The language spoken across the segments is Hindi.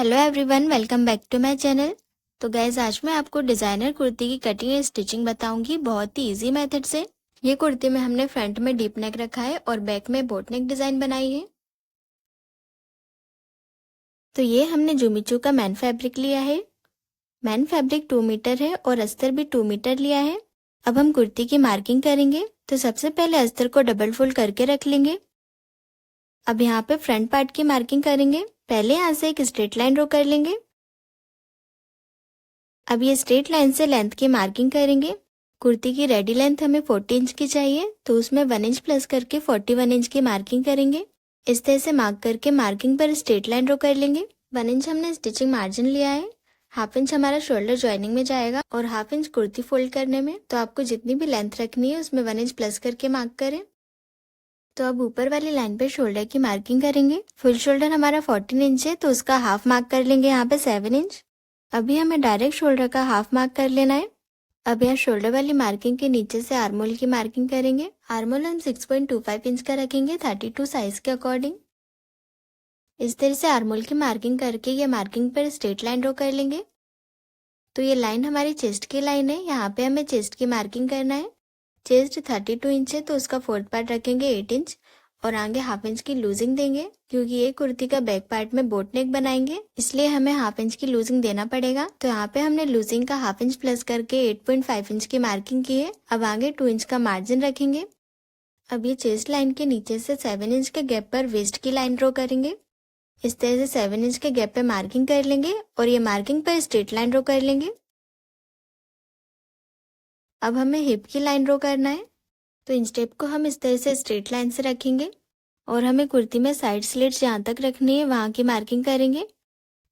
Hello everyone, welcome back to my channel. तो गाइज, आज मैं आपको डिज़ाइनर कुर्ती की कटिंग एंड स्टिचिंग बताऊंगी बहुत ही इजी मेथड से। ये कुर्ती में हमने फ्रंट में डीप नेक रखा है और बैक में बोट नेक डिज़ाइन बनाई है। तो ये हमने जुमिचू का मैन फैब्रिक लिया है। मैन फैब्रिक 2 मीटर है और अस्तर भी 2 मीटर लिया है। अब हम कुर्ती की मार्किंग करेंगे। तो सबसे पहले अस्तर को डबल फोल्ड करके रख लेंगे। अब यहाँ पे फ्रंट पार्ट की मार्किंग करेंगे। पहले यहाँ से एक स्ट्रेट लाइन ड्रॉ कर लेंगे। अब ये स्ट्रेट लाइन से लेंथ की मार्किंग करेंगे। कुर्ती की रेडी लेंथ हमें 40 इंच की चाहिए, तो उसमें 1 इंच प्लस करके 41 इंच की मार्किंग करेंगे। इस तरह से मार्क करके मार्किंग पर स्ट्रेट लाइन ड्रॉ कर लेंगे। 1 इंच हमने स्टिचिंग मार्जिन लिया है। हाफ इंच हमारा शोल्डर ज्वाइनिंग में जाएगा और हाफ इंच कुर्ती फोल्ड करने में। तो आपको जितनी भी लेंथ रखनी है उसमें 1 इंच प्लस करके मार्क करें। तो अब ऊपर वाली लाइन पे शोल्डर की मार्किंग करेंगे। फुल शोल्डर हमारा 14 इंच है, तो उसका हाफ मार्क कर लेंगे यहाँ पे 7 इंच। अभी हमें डायरेक्ट शोल्डर का हाफ मार्क कर लेना है। अब यहाँ शोल्डर वाली मार्किंग के नीचे से आर्मोल की मार्किंग करेंगे। आर्मोल हम 6.25 इंच का रखेंगे 32 साइज के अकॉर्डिंग। इस तरह से आर्मोल की मार्किंग करके ये मार्किंग पर स्ट्रेट लाइन ड्रॉ कर लेंगे। तो ये लाइन हमारी चेस्ट की लाइन है। यहाँ पे हमें चेस्ट की मार्किंग करना है। चेस्ट 32 इंच है, तो उसका फोर्थ पार्ट रखेंगे 8 इंच और आगे हाफ इंच की लूजिंग देंगे, क्योंकि ये कुर्ती का बैक पार्ट में बोट नेक बनाएंगे, इसलिए हमें हाफ इंच की लूजिंग देना पड़ेगा। तो यहाँ पे हमने लूजिंग का हाफ इंच प्लस करके 8.5 इंच की मार्किंग की है। अब आगे 2 इंच का मार्जिन रखेंगे। अब ये चेस्ट लाइन के नीचे से 7 इंच के गैप पर वेस्ट की लाइन ड्रॉ करेंगे। इस तरह से 7 इंच के गैप पे मार्किंग कर लेंगे और ये मार्किंग पर स्ट्रेट लाइन ड्रॉ कर लेंगे। अब हमें हिप की लाइन ड्रॉ करना है। तो इंस्टेप को हम इस तरह से स्ट्रेट लाइन से रखेंगे और हमें कुर्ती में साइड स्लिट्स जहाँ तक रखनी है वहाँ की मार्किंग करेंगे।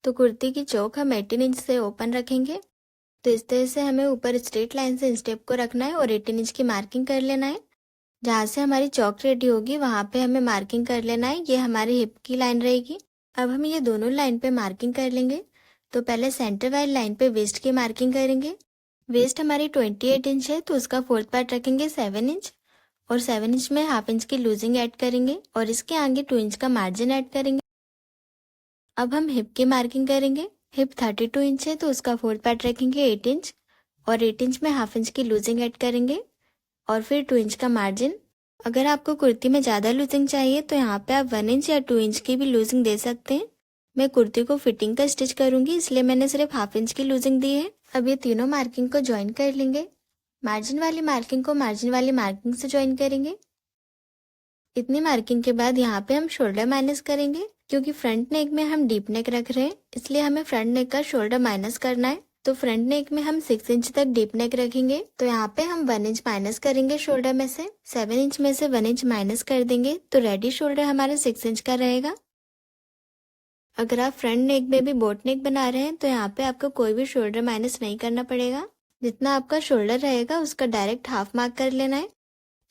तो कुर्ती की चौक हम 18 इंच से ओपन रखेंगे। तो इस तरह से हमें ऊपर स्ट्रेट लाइन से इंस्टेप को रखना है और 18 इंच की मार्किंग कर लेना है। जहाँ से हमारी चौक रेडी होगी वहाँ पे हमें मार्किंग कर लेना है। ये हमारी हिप की लाइन रहेगी। अब हम ये दोनों लाइन पे मार्किंग कर लेंगे। तो पहले सेंटर वाली लाइन पे वेस्ट की मार्किंग करेंगे। वेस्ट हमारी 28 इंच है, तो उसका फोर्थ पार्ट रखेंगे 7 इंच और 7 इंच में हाफ इंच की लूजिंग ऐड करेंगे और इसके आगे 2 इंच का मार्जिन ऐड करेंगे। अब हम हिप की मार्किंग करेंगे। हिप 32 इंच है, तो उसका फोर्थ पार्ट रखेंगे 8 इंच और 8 इंच में हाफ इंच की लूजिंग ऐड करेंगे और फिर 2 इंच का मार्जिन। अगर आपको कुर्ती में ज़्यादा लूजिंग चाहिए तो यहाँ पे आप 1 इंच या 2 इंच की भी लूजिंग दे सकते हैं। मैं कुर्ती को फिटिंग का स्टिच करूंगी, इसलिए मैंने सिर्फ हाफ इंच की लूजिंग दी है। अब ये तीनों मार्किंग को ज्वाइन कर लेंगे। मार्जिन वाली मार्किंग को मार्जिन वाली मार्किंग से ज्वाइन करेंगे। इतनी मार्किंग के बाद यहाँ पे हम शोल्डर माइनस करेंगे, क्योंकि फ्रंट नेक में हम डीप नेक रख रहे हैं, इसलिए हमें फ्रंट नेक का शोल्डर माइनस करना है। तो फ्रंट नेक में हम 6 इंच तक डीप नेक रखेंगे। तो यहाँ पे हम 1 इंच माइनस करेंगे शोल्डर में से। 7 इंच में से 1 इंच माइनस कर देंगे, तो रेडी शोल्डर हमारा 6 इंच का रहेगा। अगर आप फ्रंट नेक में भी बोट नेक बना रहे हैं तो यहाँ पे आपको कोई भी शोल्डर माइनस नहीं करना पड़ेगा। जितना आपका शोल्डर रहेगा उसका डायरेक्ट हाफ मार्क कर लेना है।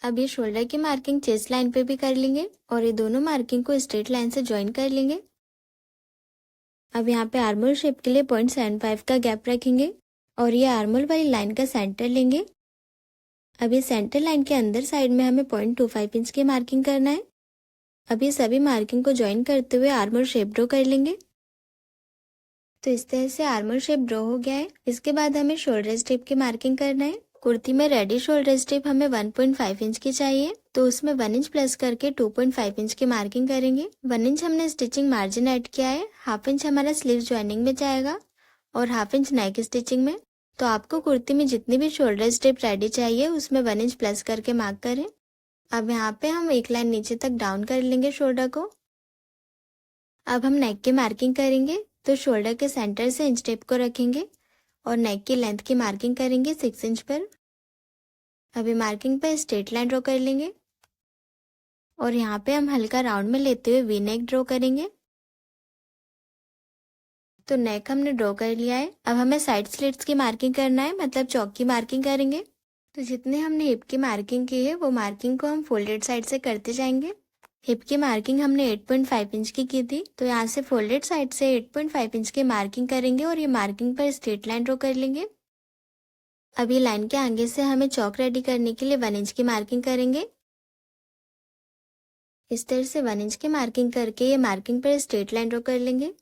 अब ये शोल्डर की मार्किंग चेस्ट लाइन पे भी कर लेंगे और ये दोनों मार्किंग को स्ट्रेट लाइन से ज्वाइन कर लेंगे। अब यहाँ पे आर्मोल शेप के लिए 0.75 का गैप रखेंगे और ये आर्मोल वाली लाइन का सेंटर लेंगे। अब ये सेंटर लाइन के अंदर साइड में हमें 0.25 इंच की मार्किंग करना है। अब ये सभी मार्किंग को ज्वाइन करते हुए आर्मोल शेप ड्रॉ कर लेंगे। तो इस तरह से आर्मोल शेप ड्रॉ हो गया है। इसके बाद हमें शोल्डर स्ट्रिप की मार्किंग करना है। कुर्ती में रेडी शोल्डर स्ट्रिप हमें 1.5 इंच की चाहिए, तो उसमें 1 इंच प्लस करके 2.5 इंच की मार्किंग करेंगे। 1 इंच हमने स्टिचिंग मार्जिन ऐड किया है। हाफ इंच हमारा स्लीव ज्वाइनिंग में जाएगा और हाफ इंच नेक स्टिचिंग में। तो आपको कुर्ती में जितनी भी शोल्डर स्ट्रिप रेडी चाहिए उसमें 1 इंच प्लस करके मार्क करें। अब यहाँ पे हम एक लाइन नीचे तक डाउन कर लेंगे शोल्डर को। अब हम नेक की मार्किंग करेंगे। तो शोल्डर के सेंटर से इंच टेप को रखेंगे और नेक की लेंथ की मार्किंग करेंगे 6 इंच पर। अभी मार्किंग पर स्ट्रेट लाइन ड्रॉ कर लेंगे और यहाँ पे हम हल्का राउंड में लेते हुए वी नेक ड्रॉ करेंगे। तो नेक हमने ड्रॉ कर लिया है। अब हमें साइड स्लिट्स की मार्किंग करना है, मतलब चौक की मार्किंग करेंगे। तो जितने हमने हिप की मार्किंग की है वो मार्किंग को हम फोल्डेड साइड से करते जाएंगे। हिप की मार्किंग हमने 8.5 इंच की थी, तो यहाँ से फोल्डेड साइड से 8.5 इंच की मार्किंग करेंगे और ये मार्किंग पर स्ट्रेट लाइन ड्रॉ कर लेंगे। अब ये लाइन के आगे से हमें चौक रेडी करने के लिए 1 इंच की मार्किंग करेंगे। इस तरह से 1 इंच की मार्किंग करके ये मार्किंग पर स्ट्रेट लाइन ड्रॉ कर लेंगे।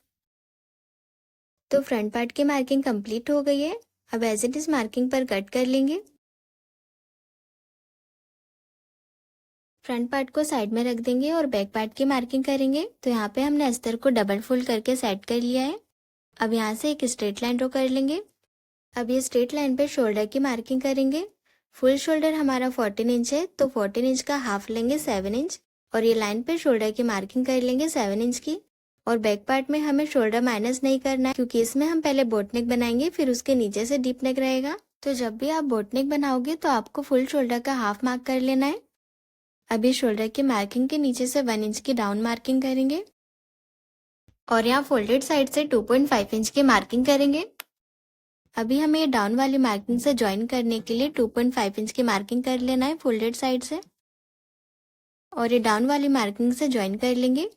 तो फ्रंट पार्ट की मार्किंग कंप्लीट हो गई है। अब एज इट इज मार्किंग पर कट कर लेंगे। फ्रंट पार्ट को साइड में रख देंगे और बैक पार्ट की मार्किंग करेंगे। तो यहाँ पे हमने अस्तर को डबल फोल्ड करके सेट कर लिया है। अब यहाँ से एक स्ट्रेट लाइन ड्रॉ कर लेंगे। अब ये स्ट्रेट लाइन पे शोल्डर की मार्किंग करेंगे। फुल शोल्डर हमारा 14 इंच है, तो 14 इंच का हाफ लेंगे 7 इंच और ये लाइन पे शोल्डर की मार्किंग कर लेंगे 7 इंच की। और बैक पार्ट में हमें शोल्डर माइनस नहीं करना है, क्योंकि इसमें हम पहले बोट नेक बनाएंगे, फिर उसके नीचे से डीप नेक रहेगा। तो जब भी आप बोट नेक बनाओगे तो आपको फुल शोल्डर का हाफ मार्क कर लेना है। अभी शोल्डर की मार्किंग के नीचे से 1 इंच की डाउन मार्किंग करेंगे और यहाँ फोल्डेड साइड से 2.5 इंच की मार्किंग करेंगे। अभी हमें ये डाउन वाली मार्किंग से ज्वाइन करने के लिए 2.5 इंच की मार्किंग कर लेना है फोल्डेड साइड से और ये डाउन वाली मार्किंग से ज्वाइन कर लेंगे।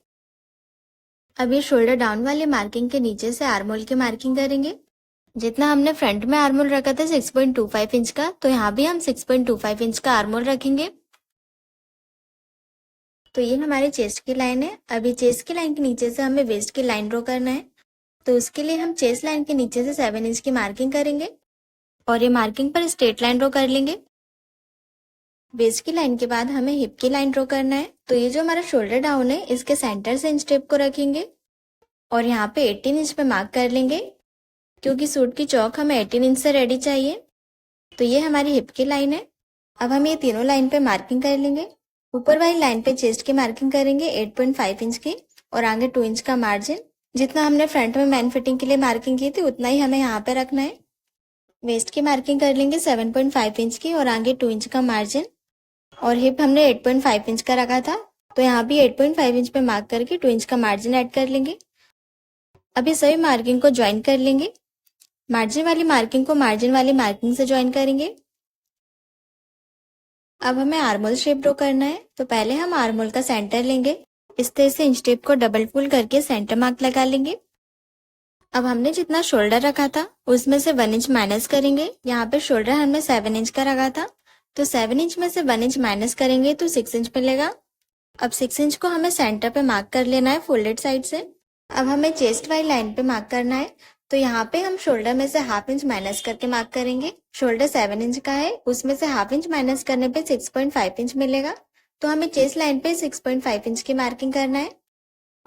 अब ये शोल्डर डाउन वाली मार्किंग के नीचे से आर्म होल की मार्किंग करेंगे। जितना हमने फ्रंट में आर्म होल रखा था 6.25 इंच का, तो यहाँ भी हम 6.25 इंच का आर्म होल रखेंगे। तो ये हमारे चेस्ट की लाइन है। अभी चेस्ट की लाइन के नीचे से हमें वेस्ट की लाइन ड्रॉ करना है, तो उसके लिए हम चेस्ट लाइन के नीचे से 7 इंच की मार्किंग करेंगे और ये मार्किंग पर स्ट्रेट लाइन ड्रॉ कर लेंगे। वेस्ट की लाइन के बाद हमें हिप की लाइन ड्रॉ करना है। तो ये जो हमारा शोल्डर डाउन है, इसके सेंटर से इंच टेप को रखेंगे और यहाँ पे 18 इंच पे मार्क कर लेंगे, क्योंकि सूट की चौक हमें 18 इंच से रेडी चाहिए। तो ये हमारी हिप की लाइन है। अब हम ये तीनों लाइन पे मार्किंग कर लेंगे। ऊपर वाली लाइन पे चेस्ट की मार्किंग करेंगे 8.5 इंच की और आगे 2 इंच का मार्जिन। जितना हमने फ्रंट में मैन फिटिंग के लिए मार्किंग की थी उतना ही हमें यहाँ पे रखना है। वेस्ट की मार्किंग कर लेंगे 7.5 इंच की और आगे 2 इंच का मार्जिन और हिप हमने 8.5 इंच का रखा था, तो यहाँ भी 8.5 इंच पे मार्क करके 2 इंच का मार्जिन ऐड कर लेंगे। अभी सभी मार्किंग को ज्वाइन कर लेंगे। मार्जिन वाली मार्किंग को मार्जिन वाली मार्किंग से ज्वाइन करेंगे। अब हमें आर्मोल शेप ड्रॉ करना है। तो पहले हम आर्मोल का सेंटर लेंगे। इस तरह से इंच टेप को डबल फोल्ड करके सेंटर मार्क लगा लेंगे। अब हमने जितना शोल्डर रखा था उसमें से 1 इंच माइनस करेंगे। यहाँ पे शोल्डर हमने 7 इंच का रखा था, तो 7 इंच में से 1 इंच माइनस करेंगे तो 6 इंच मिलेगा। अब 6 इंच को हमें सेंटर पे मार्क कर लेना है फोल्डेड साइड से। अब हमें चेस्ट वाली लाइन पे मार्क करना है, तो यहाँ पे हम शोल्डर में से हाफ इंच माइनस करके मार्क करेंगे। शोल्डर 7 इंच का है, उसमें से हाफ इंच माइनस करने पे 6.5 इंच मिलेगा, तो हमें चेस्ट लाइन पे 6.5 इंच की मार्किंग करना है।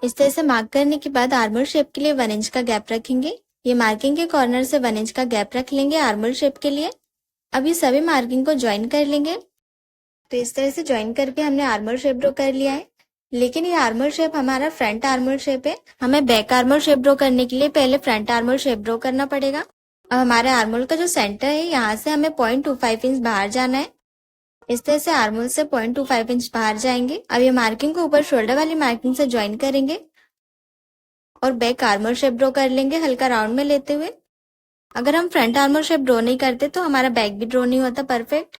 इस तरह से मार्क करने के बाद आर्मोल शेप के लिए 1 इंच का गैप रखेंगे। ये मार्किंग के कॉर्नर से 1 इंच का गैप रख लेंगे आर्मोल शेप के लिए। अब ये सभी मार्किंग को ज्वाइन कर लेंगे। तो इस तरह से ज्वाइन करके हमने आर्मोल शेप ड्रॉ कर लिया है। लेकिन ये आर्मोल शेप हमारा फ्रंट आर्मोल शेप है, हमें बैक आर्मोल शेप ड्रॉ करने के लिए पहले फ्रंट आर्मोल शेप ड्रॉ करना पड़ेगा। अब हमारे आर्मोल का जो सेंटर है, यहाँ से हमें 0.25 इंच बाहर जाना है। इस तरह से आर्मोल से 0.25 इंच बाहर जाएंगे। अब ये मार्किंग को ऊपर शोल्डर वाली मार्किंग से ज्वाइन करेंगे और बैक आर्मोल शेप ड्रॉ कर लेंगे हल्का राउंड में लेते हुए। अगर हम फ्रंट आर्मोल शेप ड्रॉ नहीं करते तो हमारा बैक भी ड्रॉ नहीं होता परफेक्ट।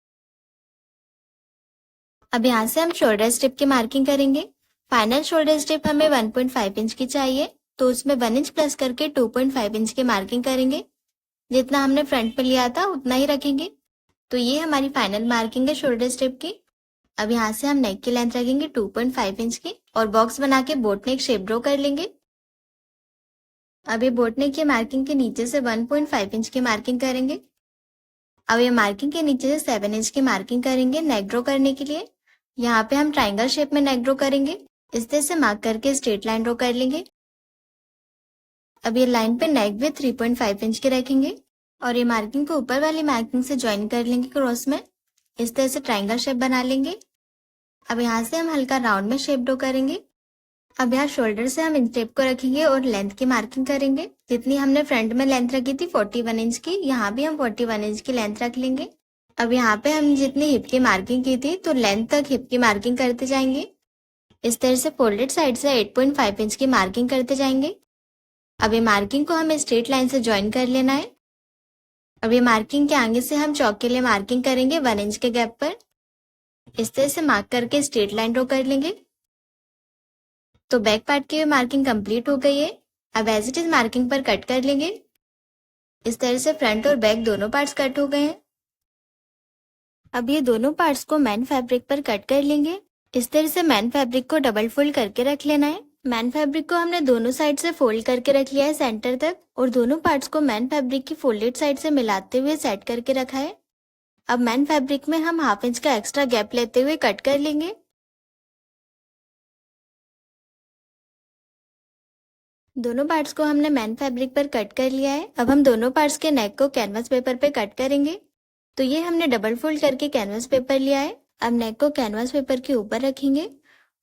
अब यहाँ से हम शोल्डर स्ट्रिप की मार्किंग करेंगे। फाइनल शोल्डर स्ट्रिप हमें 1.5 इंच की चाहिए, तो उसमें 1 इंच प्लस करके 2.5 इंच की मार्किंग करेंगे। जितना हमने फ्रंट पे लिया था उतना ही रखेंगे। तो ये हमारी फाइनल मार्किंग है शोल्डर स्ट्रिप की। अब यहाँ से हम नेक की लेंथ रखेंगे 2.5 इंच की और बॉक्स बना के बोट नेक शेप ड्रॉ कर लेंगे। अब ये बोट नेक की मार्किंग के नीचे से 1.5 इंच की मार्किंग करेंगे। अब ये मार्किंग के नीचे से 7 इंच की मार्किंग करेंगे नेक ड्रॉ करने के लिए। यहाँ पे हम ट्राइंगल शेप में नेक ड्रॉ करेंगे। इस तरह से मार्क करके स्ट्रेट लाइन ड्रॉ कर लेंगे। अब ये लाइन पे नेक भी 3.5 इंच की रखेंगे और ये मार्किंग को ऊपर वाली मार्किंग से ज्वाइन कर लेंगे क्रॉस में। इस तरह से ट्राइंगल शेप बना लेंगे। अब यहाँ से हम हल्का राउंड में शेप ड्रॉ करेंगे। अब यहाँ शोल्डर से हम इंच टेप को रखेंगे और लेंथ की मार्किंग करेंगे। जितनी हमने फ्रंट में लेंथ रखी थी 41 इंच की, यहाँ भी हम 41 इंच की लेंथ रख लेंगे। अब यहाँ पे हम जितनी हिप की मार्किंग की थी तो लेंथ तक हिप की मार्किंग करते जाएंगे। इस तरह से फोल्डेड साइड से 8.5 इंच की मार्किंग करते जाएंगे। अब ये मार्किंग को हमें स्ट्रेट लाइन से ज्वाइन कर लेना है। अब ये मार्किंग के आगे से हम चौक के लिए मार्किंग करेंगे 1 इंच के गैप पर। इस तरह से मार्क करके स्ट्रेट लाइन ड्रॉ कर लेंगे। तो बैक पार्ट की मार्किंग कंप्लीट हो गई है। अब एज इट इज मार्किंग पर कट कर लेंगे। इस तरह से फ्रंट और बैक दोनों पार्ट्स कट हो गए हैं। अब ये दोनों पार्ट्स को मैन फैब्रिक पर कट कर लेंगे। इस तरह से मैन फैब्रिक को डबल फोल्ड करके रख लेना है मैन फैब्रिक को हमने दोनों साइड से फोल्ड करके रख लिया है सेंटर तक और दोनों पार्ट्स को मैन फैब्रिक की फोल्डेड साइड से मिलाते हुए सेट करके रखा है। अब मैन फैब्रिक में हम 1/2 इंच का एक्स्ट्रा गैप लेते हुए कट कर लेंगे। दोनों पार्ट्स को हमने मैन फैब्रिक पर कट कर लिया है। अब हम दोनों पार्ट्स के नेक को कैनवास पेपर पे कट करेंगे। तो ये हमने डबल फोल्ड करके कैनवास पेपर लिया है। अब नेक को कैनवास पेपर के ऊपर रखेंगे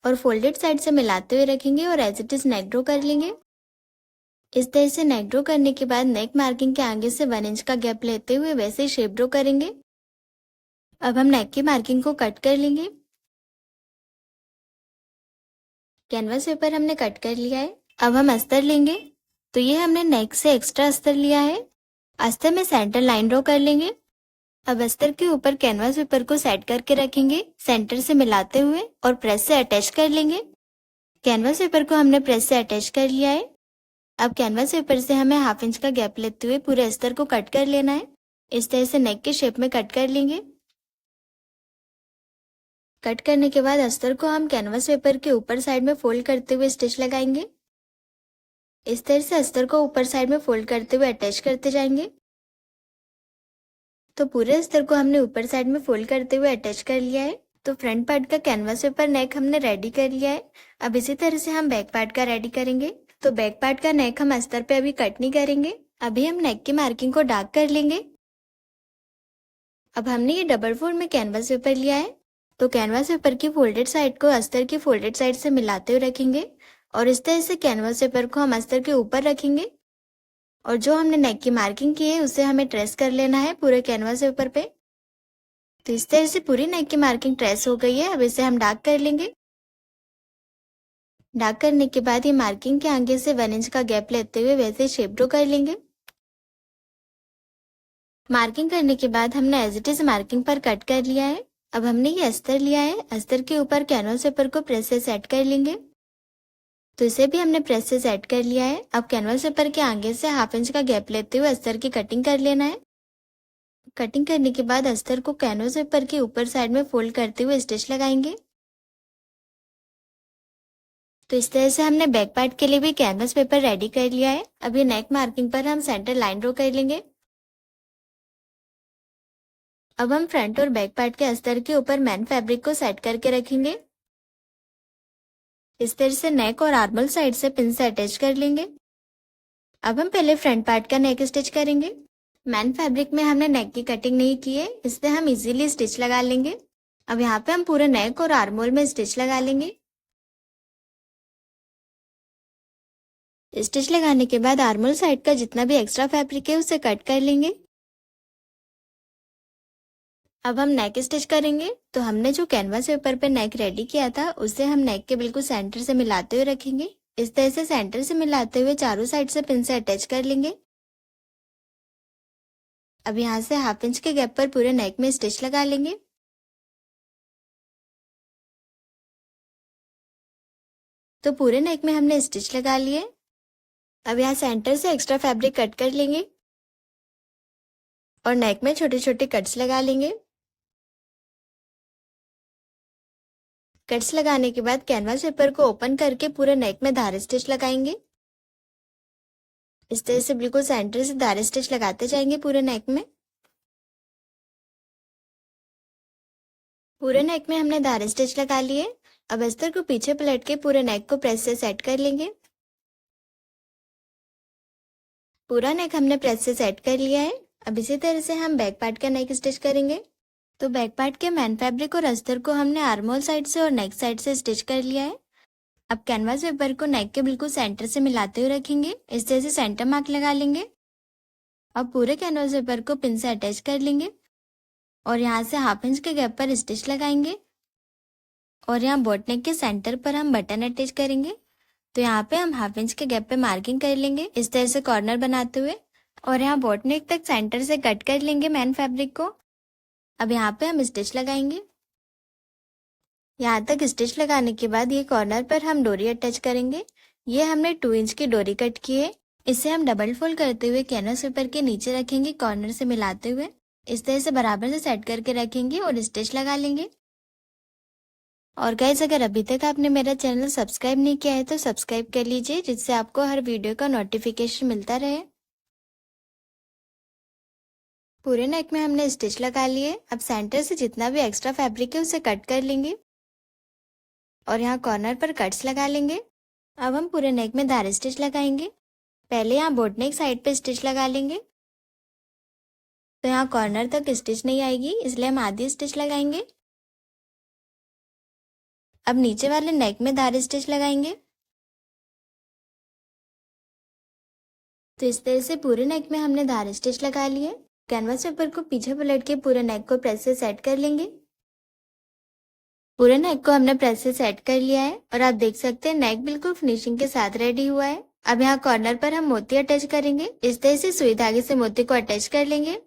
और फोल्डेड साइड से मिलाते हुए रखेंगे और as it is neck draw कर लेंगे। इस तरह से नेक ड्रॉ करने के बाद नेक मार्किंग के आगे से 1 इंच का गैप लेते हुए वैसे ही शेप ड्रॉ करेंगे। अब हम नेक की मार्किंग को कट कर लेंगे। कैनवास पेपर हमने कट कर लिया है। अब हम अस्तर लेंगे। तो ये हमने नेक से एक्स्ट्रा अस्तर लिया है। अस्तर में सेंटर लाइन ड्रॉ कर लेंगे। अब अस्तर के ऊपर कैनवास पेपर को सेट करके रखेंगे सेंटर से मिलाते हुए और प्रेस से अटैच कर लेंगे। कैनवास पेपर को हमने प्रेस से अटैच कर लिया है। अब कैनवास पेपर से हमें 1/2 इंच का गैप लेते हुए पूरे अस्तर को कट कर लेना है। इस तरह से नेक के शेप में कट कर लेंगे। कट करने के बाद अस्तर को हम कैनवास पेपर के ऊपर साइड में फोल्ड करते हुए स्टिच लगाएंगे। इस तरह से अस्तर को ऊपर साइड में फोल्ड करते हुए अटैच करते जाएंगे। तो पूरे अस्तर को हमने ऊपर साइड में फोल्ड करते हुए अटैच कर लिया है। तो फ्रंट पार्ट का कैनवास पेपर नेक हमने रेडी कर लिया है। अब इसी तरह से हम बैक पार्ट का रेडी करेंगे। तो बैक पार्ट का नेक हम अस्तर पे अभी कट नहीं करेंगे। अभी हम नेक की मार्किंग को डार्क कर लेंगे। अब हमने ये डबल फोल्ड में कैनवास पेपर लिया है। तो कैनवास पेपर की फोल्डेड साइड को अस्तर की फोल्डेड साइड से मिलाते हुए रखेंगे और इस तरह से कैनवास पेपर को हम अस्तर के ऊपर रखेंगे और जो हमने नेक की मार्किंग की है उसे हमें ट्रेस कर लेना है पूरे कैनवास पेपर पे। तो इस तरह से पूरी नेक की मार्किंग ट्रेस हो गई है। अब इसे हम डार्क कर लेंगे। डार्क करने के बाद ये मार्किंग के आगे से 1 इंच का गैप लेते हुए वैसे शेप ड्रॉ कर लेंगे। मार्किंग करने के बाद हमने एज इट इज मार्किंग पर कट कर लिया है। अब हमने ये अस्तर लिया है। अस्तर के ऊपर कैनवास पेपर को प्रेस से सेट कर लेंगे। तो इसे भी हमने प्रेस से सेट कर लिया है। अब कैनवास पेपर के आगे से 1/2 इंच का गैप लेते हुए अस्तर की कटिंग कर लेना है। कटिंग करने के बाद अस्तर को कैनवास पेपर के ऊपर साइड में फोल्ड करते हुए स्टिच लगाएंगे। तो इस तरह से हमने बैक पार्ट के लिए भी कैनवास पेपर रेडी कर लिया है। अब ये नेक मार्किंग पर हम सेंटर लाइन ड्रॉ कर लेंगे। अब हम फ्रंट और बैक पार्ट के अस्तर के ऊपर मैन फैब्रिक को सेट करके रखेंगे। इस तरह से नेक और आर्मल साइड से पिन से अटैच कर लेंगे। अब हम पहले फ्रंट पार्ट का नेक स्टिच करेंगे। मैन फैब्रिक में हमने नेक की कटिंग नहीं की है, इसलिए हम इजीली स्टिच लगा लेंगे। अब यहाँ पे हम पूरे नेक और आर्मोल में स्टिच लगा लेंगे। स्टिच लगाने के बाद आर्मोल साइड का जितना भी एक्स्ट्रा फैब्रिक है उसे कट कर लेंगे। अब हम नेक स्टिच करेंगे। तो हमने जो कैनवास पेपर पे नेक रेडी किया था उसे हम नेक के बिल्कुल सेंटर से मिलाते हुए रखेंगे। इस तरह से सेंटर से मिलाते हुए चारों साइड से पिन से अटैच कर लेंगे। अब यहाँ से 1/2 इंच के गैप पर पूरे नेक में स्टिच लगा लेंगे। तो पूरे नेक में हमने स्टिच लगा लिए। अब यहाँ सेंटर से एक्स्ट्रा फैब्रिक कट कर लेंगे और नेक में छोटे छोटे कट्स लगा लेंगे। कट्स लगाने के बाद कैनवास पेपर को ओपन करके पूरे नेक में धार स्टिच लगाएंगे। इस तरह से बिल्कुल सेंटर से धार स्टिच लगाते जाएंगे पूरे नेक में। पूरे नेक में हमने धार स्टिच लगा लिए। अब अस्तर को पीछे पलट के पूरे नेक को प्रेस से सेट कर लेंगे। पूरा नेक हमने प्रेस से सेट कर लिया है। अब इसी तरह से हम बैक पार्ट का नेक स्टिच करेंगे। तो बैक पार्ट के मैन फैब्रिक और अस्तर को हमने आर्मोल साइड से और नेक साइड से स्टिच कर लिया है। अब कैनवास पेपर को नेक के बिल्कुल सेंटर से मिलाते हुए रखेंगे। इस तरह से सेंटर मार्क लगा लेंगे। अब पूरे कैनवास पेपर को पिन से अटैच कर लेंगे और यहाँ से 1/2 इंच के गैप पर स्टिच लगाएंगे और यहाँ बोट नेक के सेंटर पर हम बटन अटैच करेंगे। तो यहाँ पे हम 1/2 इंच के गैप पे मार्किंग कर लेंगे इस तरह से कॉर्नर बनाते हुए और यहाँ बोट नेक तक सेंटर से कट कर लेंगे मैन फैब्रिक को। अब यहाँ पे हम स्टिच लगाएंगे। यहाँ तक स्टिच लगाने के बाद ये कॉर्नर पर हम डोरी अटैच करेंगे। ये हमने 2 इंच की डोरी कट की है। इसे हम डबल फोल्ड करते हुए कैनवास पेपर के नीचे रखेंगे कॉर्नर से मिलाते हुए। इस तरह से बराबर से सेट करके रखेंगे और स्टिच लगा लेंगे। और गाइस, अगर अभी तक आपने मेरा चैनल सब्सक्राइब नहीं किया है तो सब्सक्राइब कर लीजिए, जिससे आपको हर वीडियो का नोटिफिकेशन मिलता रहे। पूरे नेक में हमने स्टिच लगा लिए। अब सेंटर से जितना भी एक्स्ट्रा फैब्रिक है उसे कट कर लेंगे और यहाँ कॉर्नर पर कट्स लगा लेंगे। अब हम पूरे नेक में धार स्टिच लगाएंगे। पहले यहाँ बोट नेक साइड पे स्टिच लगा लेंगे, तो यहाँ कॉर्नर तक स्टिच नहीं आएगी, इसलिए हम आधी स्टिच लगाएंगे। अब नीचे वाले नेक में धार स्टिच लगाएंगे। तो इस तरह से पूरे नेक में हमने धार स्टिच लगा लिए। कैनवास पेपर को पीछे पलट के पूरे नेक को प्रेस से सेट कर लेंगे। पूरे नेक को हमने प्रेस से सेट कर लिया है और आप देख सकते हैं नेक बिल्कुल फिनिशिंग के साथ रेडी हुआ है। अब यहाँ कॉर्नर पर हम मोती अटैच करेंगे। इस तरह से सुई धागे से मोती को अटैच कर लेंगे।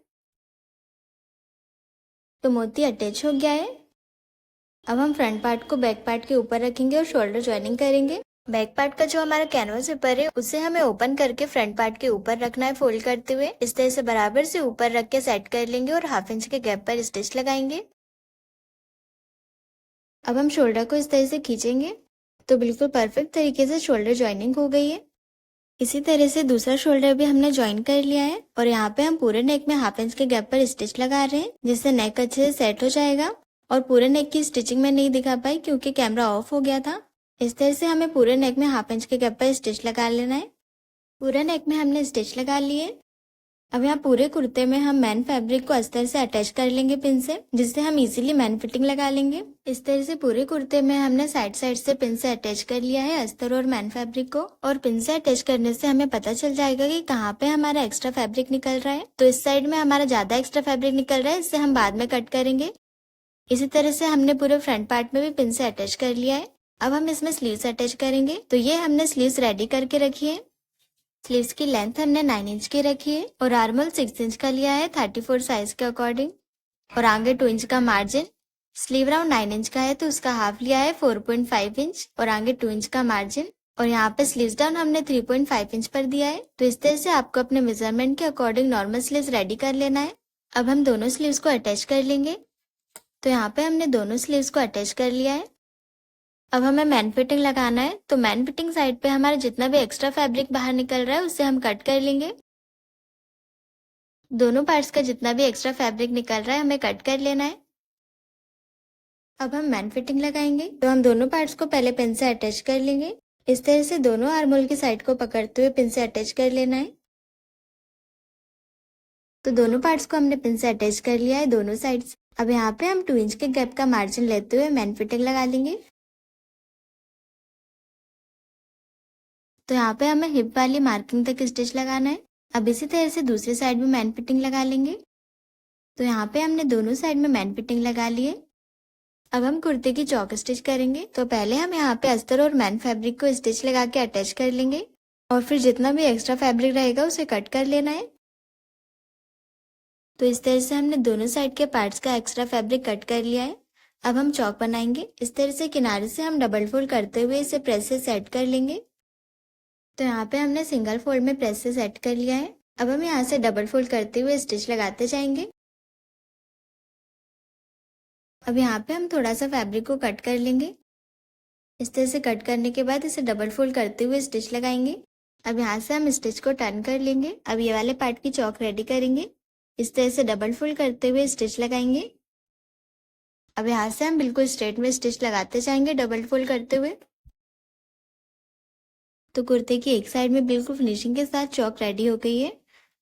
तो मोती अटैच हो गया है। अब हम फ्रंट पार्ट को बैक पार्ट के ऊपर रखेंगे और शोल्डर ज्वाइनिंग करेंगे। बैक पार्ट का जो हमारा कैनवास पेपर है उसे हमें ओपन करके फ्रंट पार्ट के ऊपर रखना है, फोल्ड करते हुए। इस तरह से बराबर से ऊपर रख के सेट कर लेंगे और 1/2 इंच के गैप पर स्टिच लगाएंगे। अब हम शोल्डर को इस तरह से खींचेंगे तो बिल्कुल परफेक्ट तरीके से शोल्डर ज्वाइनिंग हो गई है। इसी तरह से दूसरा शोल्डर भी हमने ज्वाइन कर लिया है और यहाँ पे हम पूरे नेक में 1/2 इंच के गैप पर स्टिच लगा रहे हैं, जिससे नेक अच्छे से सेट हो जाएगा। और पूरे नेक की स्टिचिंग में नहीं दिखा पाई क्योंकि कैमरा ऑफ हो गया था। इस तरह से हमें पूरे नेक में 1/2 इंच के गैप पर स्टिच लगा लेना है। पूरे नेक में हमने स्टिच लगा लिए। अब यहाँ पूरे कुर्ते में हम मैन फैब्रिक को अस्तर से अटैच कर लेंगे पिन से, जिससे हम इजीली मैन फिटिंग लगा लेंगे। इस तरह से पूरे कुर्ते में हमने साइड साइड से पिन से अटैच कर लिया है अस्तर और मैन फैब्रिक को। और पिन से अटैच करने से हमें पता चल जाएगा कि कहाँ पे हमारा एक्स्ट्रा फैब्रिक निकल रहा है। तो इस साइड में हमारा ज्यादा एक्स्ट्रा फैब्रिक निकल रहा है, इससे हम बाद में कट करेंगे। इसी तरह से हमने पूरे फ्रंट पार्ट में भी पिन से अटैच कर लिया है। अब हम इसमें स्लीव्स अटैच करेंगे। तो ये हमने स्लीव्स रेडी करके रखी है। स्लीव्स की लेंथ हमने 9 इंच की रखी है और आर्मोल 6 इंच का लिया है 34 साइज के अकॉर्डिंग। और आगे 2 इंच का मार्जिन। स्लीव राउंड 9 इंच का है तो उसका हाफ लिया है 4.5 इंच और आगे 2 इंच का मार्जिन। और यहाँ पे स्लीव्स डाउन हमने 3.5 इंच पर दिया है। तो इस तरह से आपको अपने मेजरमेंट के अकॉर्डिंग नॉर्मल स्लीव्स रेडी कर लेना है। अब हम दोनों स्लीव्स को अटैच कर लेंगे। तो यहाँ पे हमने दोनों स्लीव्स को अटैच कर लिया है। अब हमें मैन फिटिंग लगाना है। तो मैन फिटिंग साइड पे हमारा जितना भी एक्स्ट्रा फैब्रिक बाहर निकल रहा है उसे हम कट कर लेंगे। दोनों पार्ट्स का जितना भी एक्स्ट्रा फैब्रिक निकल रहा है हमें कट कर लेना है। अब हम मैन फिटिंग लगाएंगे। तो हम दोनों पार्ट्स को पहले पिन से अटैच कर लेंगे। इस तरह से दोनों आर्मोल की साइड को पकड़ते हुए पिन से अटैच कर लेना है। तो दोनों पार्ट्स को हमने पिन से अटैच कर लिया है दोनों साइड्स। अब यहाँ पे हम 2 इंच के गैप का मार्जिन लेते हुए मैन फिटिंग लगा लेंगे। तो यहाँ पे हमें हिप वाली मार्किंग तक स्टिच लगाना है। अब इसी तरह से दूसरी साइड में मैन फिटिंग लगा लेंगे। तो यहाँ पे हमने दोनों साइड में मैन फिटिंग लगा ली है। अब हम कुर्ते की चौक स्टिच करेंगे। तो पहले हम यहाँ पे अस्तर और मैन फैब्रिक को स्टिच लगा के अटैच कर लेंगे और फिर जितना भी एक्स्ट्रा फैब्रिक रहेगा उसे कट कर लेना है। तो इस तरह से हमने दोनों साइड के पार्ट्स का एक्स्ट्रा फैब्रिक कट कर लिया है। अब हम चौक बनाएंगे। इस तरह से किनारे से हम डबल फोल्ड करते हुए इसे प्रेस से सेट कर लेंगे। तो यहाँ पे हमने सिंगल फोल्ड में प्रेस से सेट कर लिया है। अब हम यहाँ से डबल फोल्ड करते हुए स्टिच लगाते जाएंगे। अब यहाँ पे हम थोड़ा सा फैब्रिक को कट कर लेंगे। इस तरह से कट करने के बाद इसे डबल फोल्ड करते हुए स्टिच लगाएंगे। अब यहाँ से हम स्टिच को टर्न कर लेंगे। अब ये वाले पार्ट की चौक रेडी करेंगे। इस तरह से डबल फोल्ड करते हुए स्टिच लगाएंगे। अब यहाँ से हम बिल्कुल स्ट्रेट में स्टिच लगाते जाएंगे डबल फोल्ड करते हुए। तो कुर्ते की एक साइड में बिल्कुल फिनिशिंग के साथ चौक रेडी हो गई है।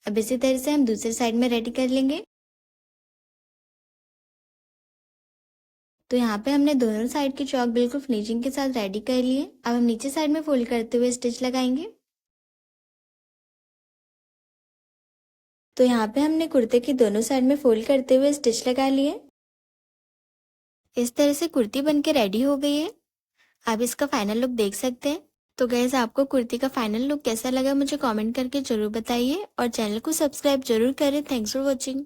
अब इसी तरह से हम दूसरी साइड में रेडी कर लेंगे। तो यहाँ पे हमने दोनों साइड की चौक बिल्कुल फिनिशिंग के साथ रेडी कर ली है। अब हम नीचे साइड में फोल्ड करते हुए स्टिच लगाएंगे। तो यहाँ पे हमने कुर्ते की दोनों साइड में फोल्ड करते हुए स्टिच लगा लिए। इस तरह से कुर्ती बनके रेडी हो गई है। आप इसका फाइनल लुक देख सकते हैं। तो गाइस, आपको कुर्ती का फाइनल लुक कैसा लगा मुझे कमेंट करके जरूर बताइए और चैनल को सब्सक्राइब जरूर करें। Thanks for watching.